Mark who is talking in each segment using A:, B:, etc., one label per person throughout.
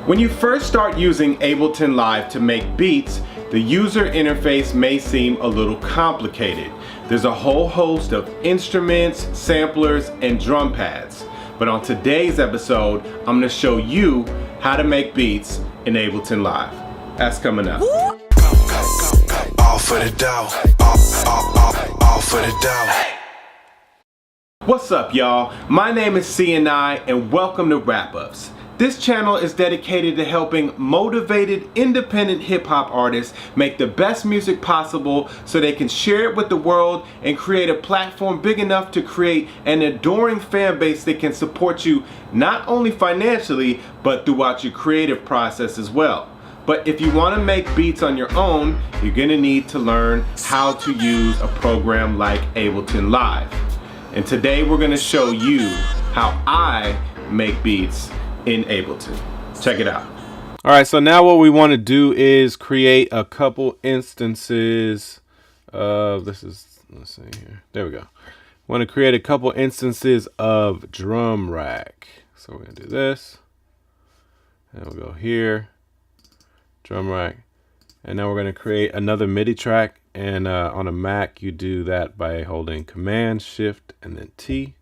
A: When you first start using Ableton Live to make beats, the user interface may seem a little complicated. There's a whole host of instruments, samplers, and drum pads. But on today's episode, I'm going to show you how to make beats in Ableton Live. That's coming up.
B: All for the dough. All for the dough.
A: What's up, y'all? My name is CNI and welcome to Wrap Ups. This channel is dedicated to helping motivated independent hip-hop artists make the best music possible so they can share it with the world and create a platform big enough to create an adoring fan base that can support you not only financially but throughout your creative process as well. But if you want to make beats on your own, you're going to need to learn how to use a program like Ableton Live. And today we're going to show you how I make beats in Ableton. Check it out. All right, so now what we want to do is create a couple instances of let's see here. There we go. Want to create a couple instances of drum rack. So we're going to do this. And we'll go here. Drum rack. And now we're going to create another MIDI track. And on a Mac, you do that by holding Command, Shift, and then T.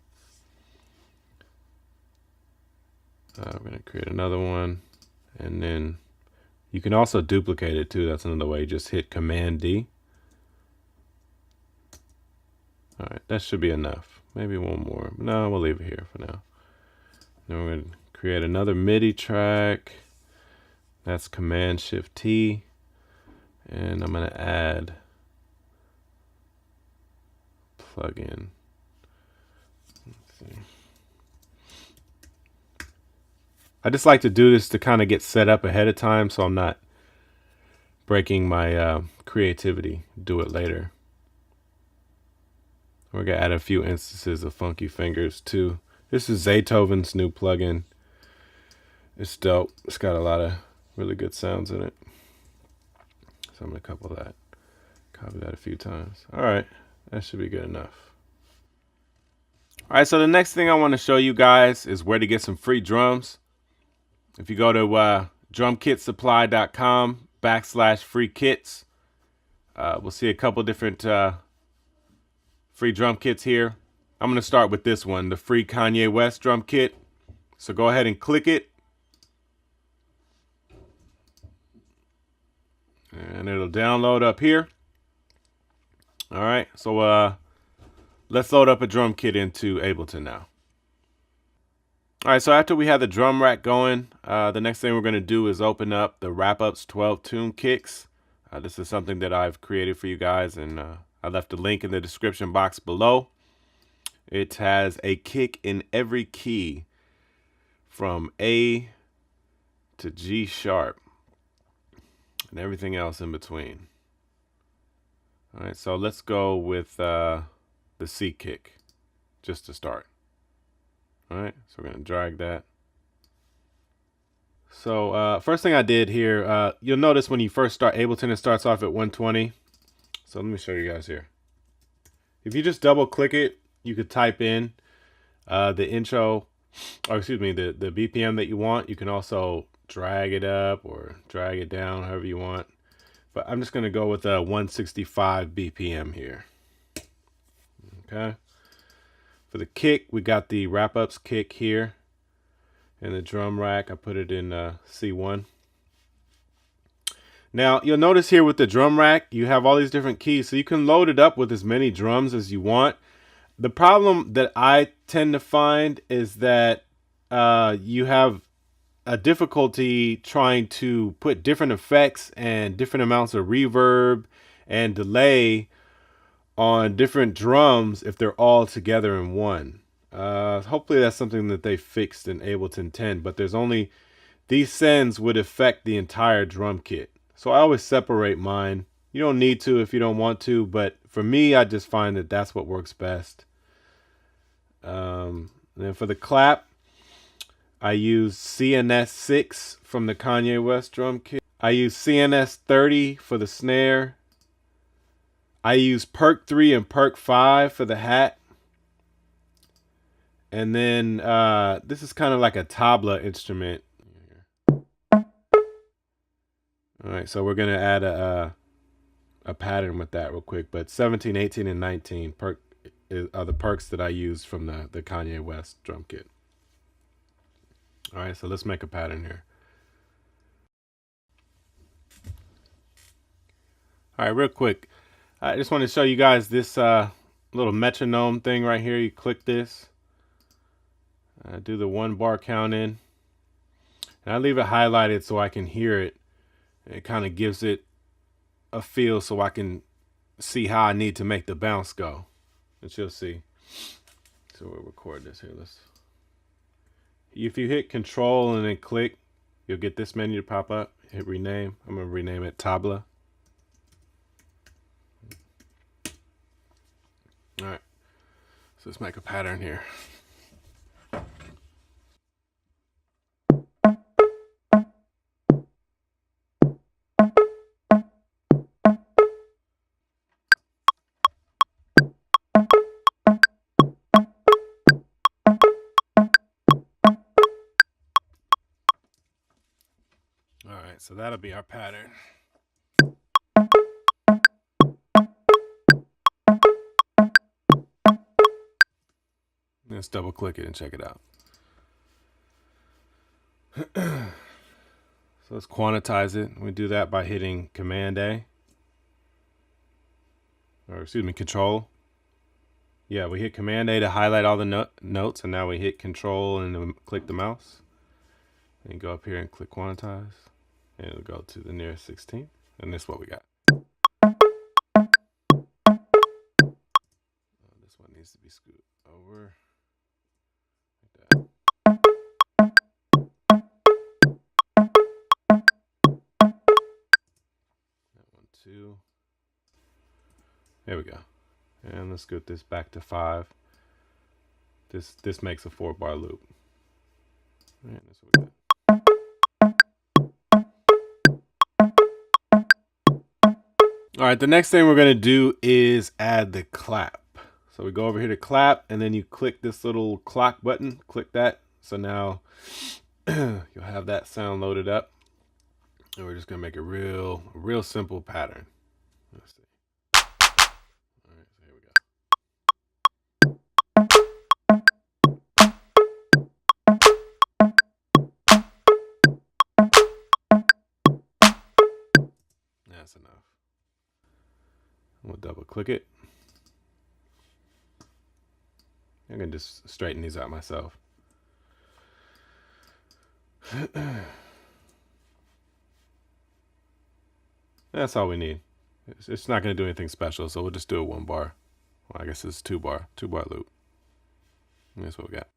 A: We're going to create another one, and then you can also duplicate it too. That's another way. Just hit Command D. All right, that should be enough. Maybe one more. No, we'll leave it here for now. Then we're going to create another MIDI track. That's Command Shift T, and I'm going to add plugin. Let's see. I just like to do this to kind of get set up ahead of time so I'm not breaking my creativity. Do it later. We're going to add a few instances of Funky Fingers too. This is Zaytoven's new plugin. It's dope. It's got a lot of really good sounds in it. So I'm going to copy that a few times. All right, that should be good enough. All right, so the next thing I want to show you guys is where to get some free drums. If you go to drumkitsupply.com/free kits, we'll see a couple different free drum kits here. I'm going to start with this one, the free Kanye West drum kit. So go ahead and click it. And it'll download up here. All right, so let's load up a drum kit into Ableton now. All right, so after we have the drum rack going, the next thing we're going to do is open up the Wrap Ups 12 Tune Kicks. This is something that I've created for you guys, and I left a link in the description box below. It has a kick in every key from A to G sharp and everything else in between. All right, so let's go with the C kick just to start. All right, so we're going to drag that. So first thing I did here, you'll notice when you first start Ableton, it starts off at 120. So let me show you guys here. If you just double click it, you could type in the intro, or excuse me, the BPM that you want. You can also drag it up or drag it down, however you want. But I'm just going to go with a 165 BPM here. Okay. For the kick, we got the Wrap Ups kick here. And the drum rack, I put it in C1. Now, you'll notice here with the drum rack, you have all these different keys. So you can load it up with as many drums as you want. The problem that I tend to find is that you have a difficulty trying to put different effects and different amounts of reverb and delay on different drums if they're all together in one. Hopefully that's something that they fixed in Ableton 10, but there's only these sends would affect the entire drum kit. So I always separate mine. You don't need to if you don't want to, but for me, I just find that that's what works best. Then for the clap, I use CNS 6 from the Kanye West drum kit. I use CNS 30 for the snare. I use Perk 3 and Perk 5 for the hat. And then this is kind of like a tabla instrument. All right, so we're gonna add a pattern with that real quick. But 17, 18, and 19 are the perks that I use from the Kanye West drum kit. All right, so let's make a pattern here. All right, real quick, I just want to show you guys this little metronome thing right here. You click this, do the 1 bar count in, and I leave it highlighted so I can hear it. It kind of gives it a feel so I can see how I need to make the bounce go, which you'll see. So we'll record this here. If you hit Control and then click, you'll get this menu to pop up. Hit rename. I'm gonna rename it Tabla. All right, so let's make a pattern here. All right, so that'll be our pattern. Let's double click it and check it out. So let's quantize it. We do that by hitting Command A. Or excuse me, Control. Yeah, we hit Command A to highlight all the notes, and now we hit Control and then click the mouse. And go up here and click Quantize. And it'll go to the nearest 16th. And this is what we got. This one needs to be scooted over. Two. There we go. And let's get this back to 5. This makes a 4 bar loop. All right, that's what we got. All right, the next thing we're gonna do is add the clap. So we go over here to clap, and then you click this little clock button. Click that. So now you'll have that sound loaded up. And we're just gonna make a real simple pattern. Let's see. All right, so here we go. That's enough. We'll double click it. I'm gonna just straighten these out myself. That's all we need. It's not going to do anything special, so we'll just do a 1 bar. Well, I guess it's 2 bar loop. And that's what we got.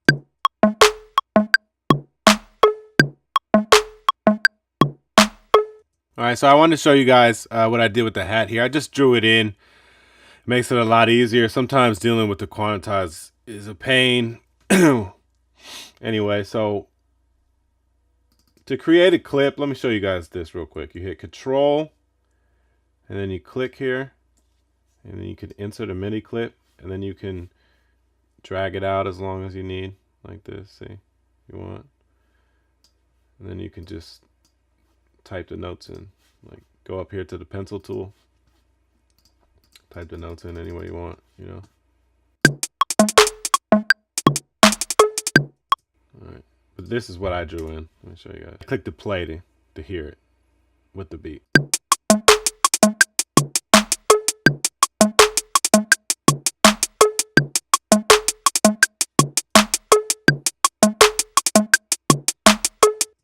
A: All right, so I wanted to show you guys what I did with the hat here. I just drew it in. It makes it a lot easier. Sometimes dealing with the quantize is a pain. Anyway, so to create a clip, let me show you guys this real quick. You hit Control. And then you click here, and then you can insert a MIDI clip, and then you can drag it out as long as you need, like this, see, if you want. And then you can just type the notes in, like go up here to the pencil tool, type the notes in any way you want, you know. All right, but this is what I drew in. Let me show you guys. Click the play to hear it with the beat.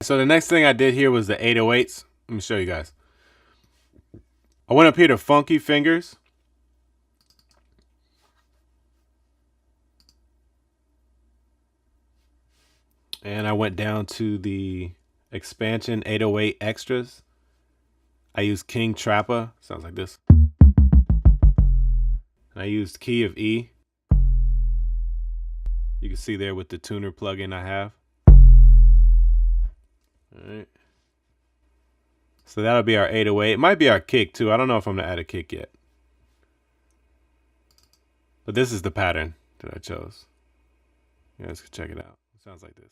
A: So the next thing I did here was the 808s. Let me show you guys. I went up here to Funky Fingers. And I went down to the expansion 808 extras. I used King Trappa. Sounds like this. And I used Key of E. You can see there with the tuner plugin I have. All right. So that'll be our 808. It might be our kick too. I don't know if I'm gonna add a kick yet. But this is the pattern that I chose. You guys can check it out. It sounds like this.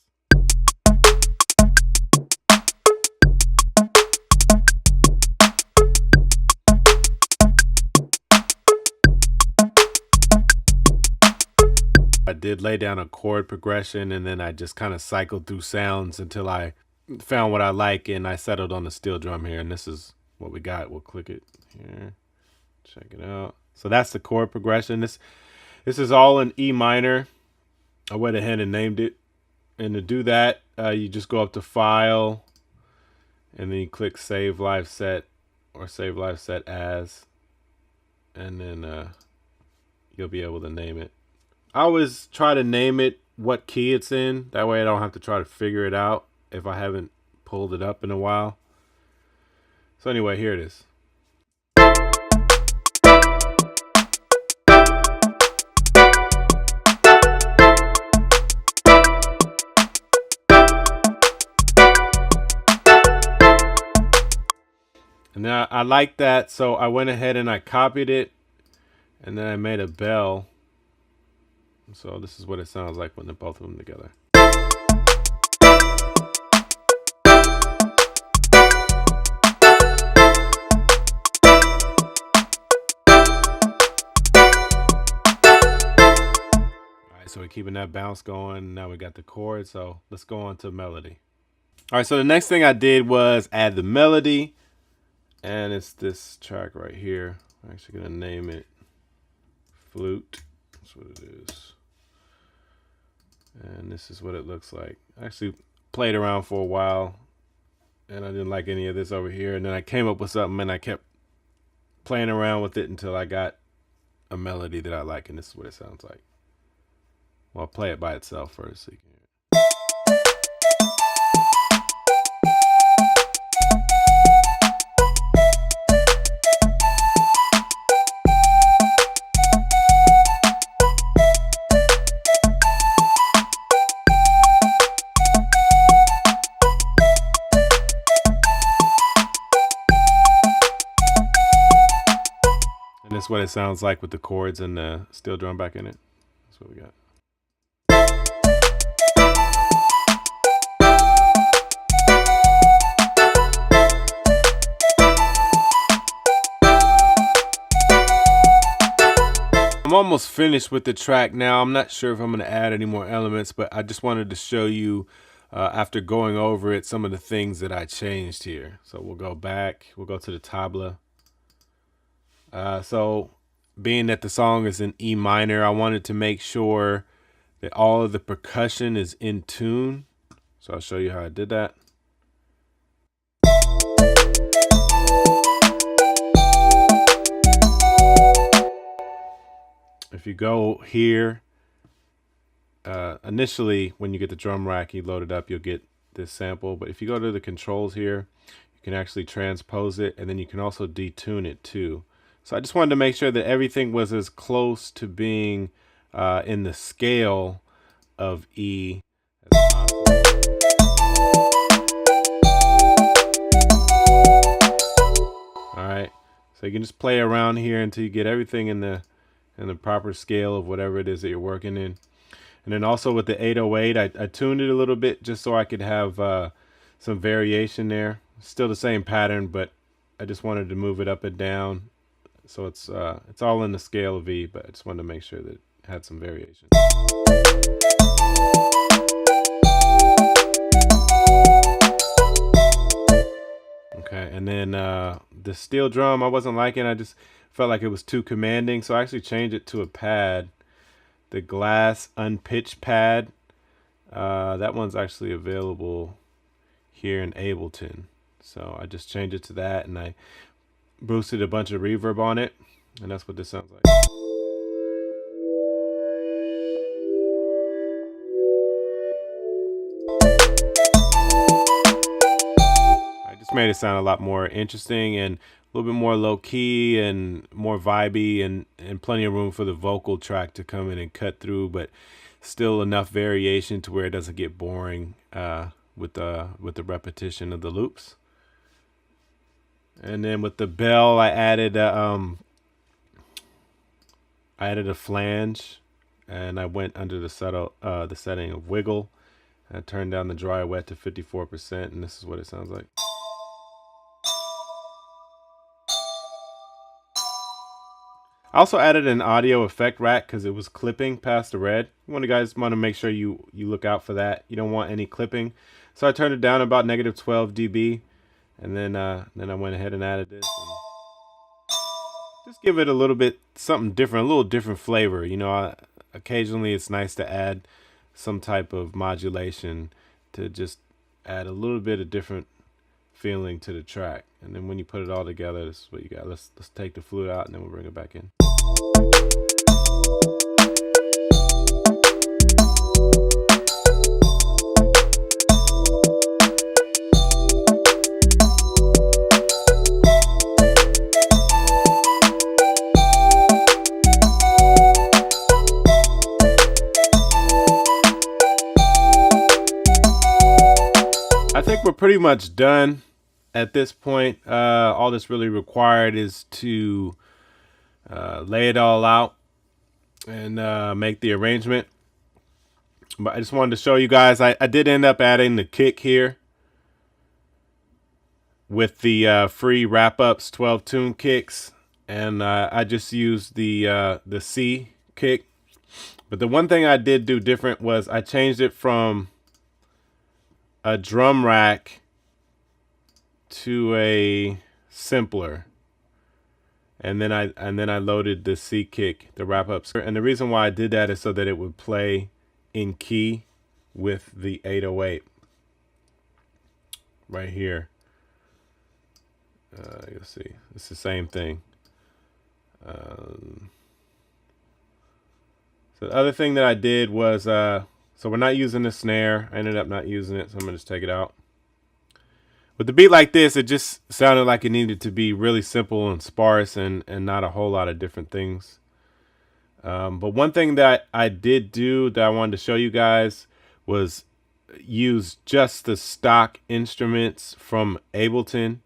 A: did lay down a chord progression, and then I just kind of cycled through sounds until I found what I like, and I settled on the steel drum here, and this is what we got. We'll click it here, check it out. So that's the chord progression. This is all in E minor. I went ahead and named it, and to do that, you just go up to File, and then you click Save Live Set or Save Live Set As, and then you'll be able to name it. I always try to name it what key it's in. That way I don't have to try to figure it out if I haven't pulled it up in a while. So anyway, here it is. And now I like that, so I went ahead and I copied it, and then I made a bell. So this is what it sounds like when they're both of them together. Alright, so we're keeping that bounce going. Now we got the chord, so let's go on to melody. Alright, so the next thing I did was add the melody, and it's this track right here. I'm actually gonna name it Flute. That's what it is. And this is what it looks like. I actually played around for a while, and I didn't like any of this over here, and then I came up with something, and I kept playing around with it until I got a melody that I like, and this is what it sounds like. Well, I'll play it by itself first so you can hear it. That's what it sounds like with the chords and the steel drum back in it. That's what we got. I'm almost finished with the track now. I'm not sure if I'm going to add any more elements, but I just wanted to show you after going over it some of the things that I changed here. So we'll go back. We'll go to the tabla. So being that the song is in E minor, I wanted to make sure that all of the percussion is in tune. So I'll show you how I did that. If you go here, initially when you get the drum rack, you load it up, you'll get this sample. But if you go to the controls here, you can actually transpose it, and then you can also detune it too. So I just wanted to make sure that everything was as close to being in the scale of E as possible. All right, so you can just play around here until you get everything in the proper scale of whatever it is that you're working in. And then also with the 808, I tuned it a little bit just so I could have some variation there. Still the same pattern, but I just wanted to move it up and down. So it's all in the scale of E, but I just wanted to make sure that it had some variation. Okay, and then the steel drum I wasn't liking. I just felt like it was too commanding, so I actually changed it to a pad, the glass unpitched pad. That one's actually available here in Ableton. So I just changed it to that, and I boosted a bunch of reverb on it, and that's what this sounds like. I just made it sound a lot more interesting and a little bit more low key and more vibey, and plenty of room for the vocal track to come in and cut through, but still enough variation to where it doesn't get boring with the repetition of the loops. And then with the bell, I added a flange, and I went under the setting of wiggle, and I turned down the dry wet to 54%, and this is what it sounds like. I also added an audio effect rack because it was clipping past the red. You guys want to make sure you look out for that. You don't want any clipping. So I turned it down about -12 dB, and then I went ahead and added this. And just give it a little bit something different, a little different flavor. You know, occasionally it's nice to add some type of modulation to just add a little bit of different feeling to the track. And then when you put it all together, this is what you got. Let's take the flute out and then we'll bring it back in. I think we're pretty much done at this point. All that's really required is to lay it all out and make the arrangement. But I just wanted to show you guys, I did end up adding the kick here with the free Wrap-Ups 12 tune kicks, and I just used the C kick. But the one thing I did do different was I changed it from a drum rack to a simpler, and then I loaded the C kick, the Wrap-Ups. And the reason why I did that is so that it would play in key with the 808 right here. You'll see it's the same thing. So the other thing that I did was so we're not using the snare. I ended up not using it, so I'm gonna just take it out. With the beat like this, it just sounded like it needed to be really simple and sparse and not a whole lot of different things. But one thing that I did do that I wanted to show you guys was use just the stock instruments from Ableton.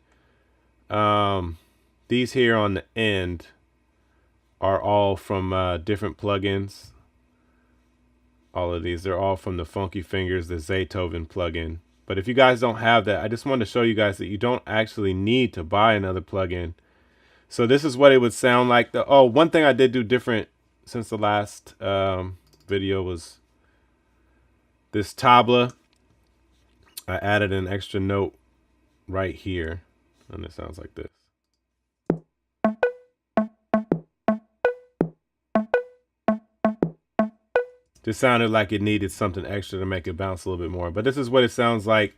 A: These here on the end are all from different plugins. All of these, they're all from the Funky Fingers, the Zaytoven plugin. But if you guys don't have that, I just wanted to show you guys that you don't actually need to buy another plugin. So this is what it would sound like. One thing I did do different since the last video was this tabla. I added an extra note right here, and it sounds like this. Just sounded like it needed something extra to make it bounce a little bit more. But this is what it sounds like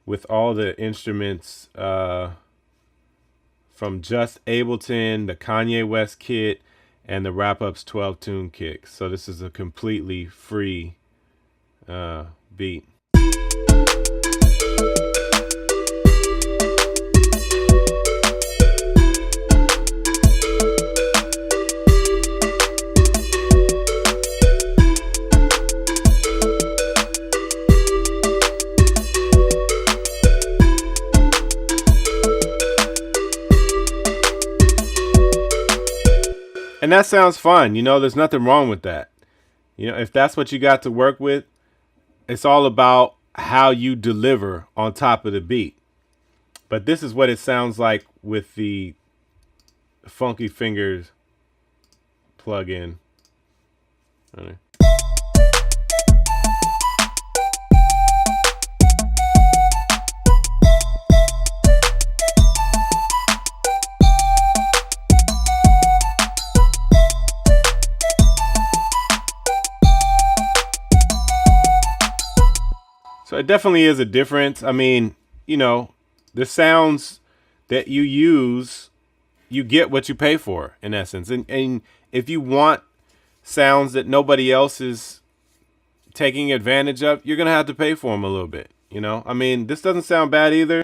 A: with all the instruments from just Ableton, the Kanye West kit, and the Wrap-Ups 12 tune kicks. So this is a completely free beat. And that sounds fun. You know, there's nothing wrong with that. You know, if that's what you got to work with, it's all about how you deliver on top of the beat. But this is what it sounds like with the Funky Fingers plugin. So it definitely is a difference. I mean, you know, the sounds that you use, you get what you pay for, in essence. And if you want sounds that nobody else is taking advantage of, you're going to have to pay for them a little bit. You know, I mean, this doesn't sound bad either.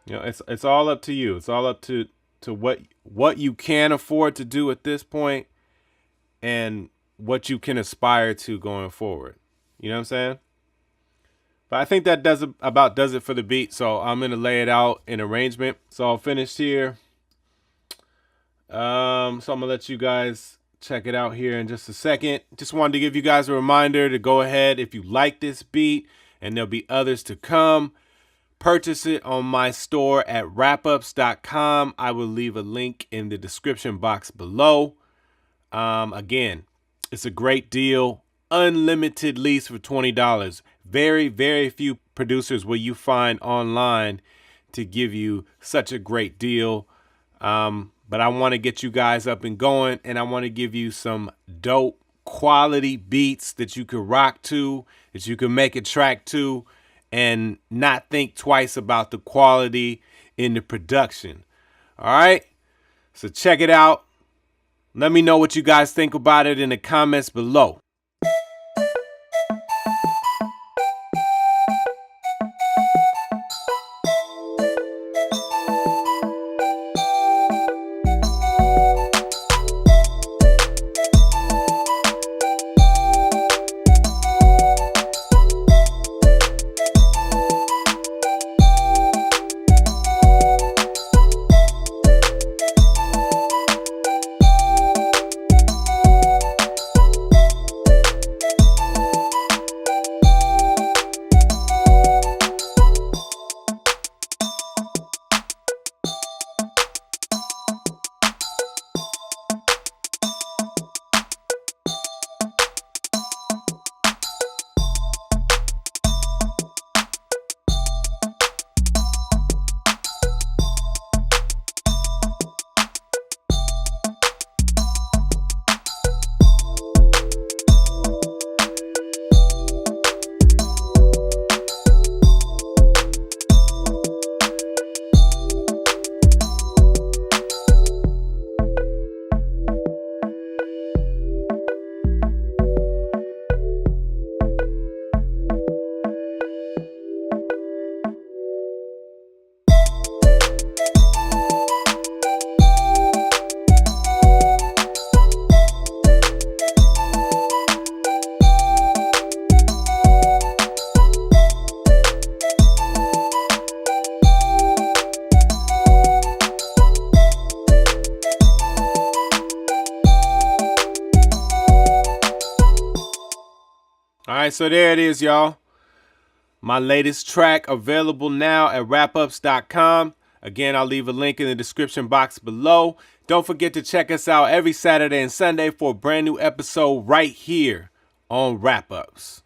A: You know, it's all up to you. It's all up to what you can afford to do at this point and what you can aspire to going forward. You know what I'm saying? But I think that does it for the beat. So I'm going to lay it out in arrangement. It's all finished here. So I'm going to let you guys check it out here in just a second. Just wanted to give you guys a reminder to go ahead, if you like this beat, and there'll be others to come, purchase it on my store at wrapups.com. I will leave a link in the description box below. Again, it's a great deal. Unlimited lease for $20. Very, very few producers will you find online to give you such a great deal. But I want to get you guys up and going, and I want to give you some dope quality beats that you can rock to, that you can make a track to, and not think twice about the quality in the production. All right, so check it out. Let me know what you guys think about it in the comments below. All right, so there it is, y'all. My latest track available now at wrapups.com. Again, I'll leave a link in the description box below. Don't forget to check us out every Saturday and Sunday for a brand new episode right here on Wrap Ups.